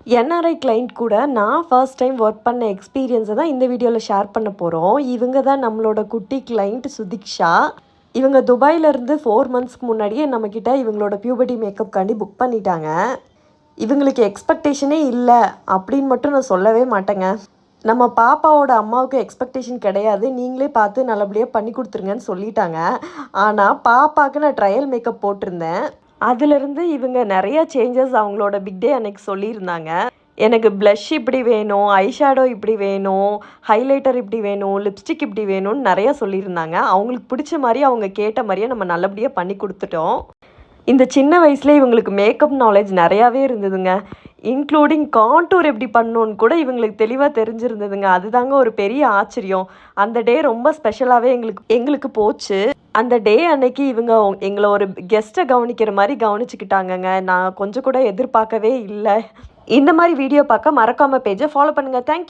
NRI client கூட நான் first time work பண்ண எக்ஸ்பீரியன்ஸை தான் இந்த வீடியோவில் ஷேர் பண்ண போகிறோம். இவங்க தான் நம்மளோட குட்டி கிளைண்ட் சுதிக்ஷா. இவங்க துபாயிலேருந்து 4 மந்த்ஸ்க்கு முன்னாடியே நம்மக்கிட்ட இவங்களோட பியூபர்ட்டி மேக்கப்காண்டி புக் பண்ணிட்டாங்க. இவங்களுக்கு எக்ஸ்பெக்டேஷனே இல்லை அப்படின்னு மட்டும் நான் சொல்லவே மாட்டேங்க. நம்ம பாப்பாவோட அம்மாவுக்கு எக்ஸ்பெக்டேஷன் கிடையாது, நீங்களே பார்த்து நல்லபடியாக பண்ணி கொடுத்துருங்கன்னு சொல்லிட்டாங்க. ஆனால் பாப்பாவுக்கு நான் ட்ரையல் மேக்கப் போட்டிருந்தேன். அதிலிருந்து இவங்க நிறைய சேஞ்சஸ் அவங்களோட பிக் டே அன்னைக்கு சொல்லியிருந்தாங்க. எனக்கு ப்ளஷ் இப்படி வேணும், ஐஷேடோ இப்படி வேணும், ஹைலைட்டர் இப்படி வேணும், லிப்ஸ்டிக் இப்படி வேணும்னு நிறையா சொல்லியிருந்தாங்க. அவங்களுக்கு பிடிச்ச மாதிரி அவங்க கேட்ட மாதிரியே நம்ம நல்லபடியாக பண்ணி கொடுத்துட்டோம். இந்த சின்ன வயசுலேயே இவங்களுக்கு மேக்கப் நாலேஜ் நிறையாவே இருந்ததுங்க. இன்க்ளூடிங் கான்டூர் எப்படி பண்ணணுன்னு கூட இவங்களுக்கு தெளிவாக தெரிஞ்சிருந்ததுங்க. அதுதாங்க ஒரு பெரிய ஆச்சரியம். அந்த டே ரொம்ப ஸ்பெஷலாகவே எங்களுக்கு போச்சு. அந்த டே அன்னைக்கு இவங்க எங்களை ஒரு கெஸ்ட்டை கவனிக்கிற மாதிரி கவனிச்சுக்கிட்டாங்கங்க. நான் கொஞ்சம் கூட எதிர்பார்க்கவே இல்லை. இந்த மாதிரி வீடியோ பார்க்க மறக்காமல் பேஜை ஃபாலோ பண்ணுங்கள். தேங்க்யூ.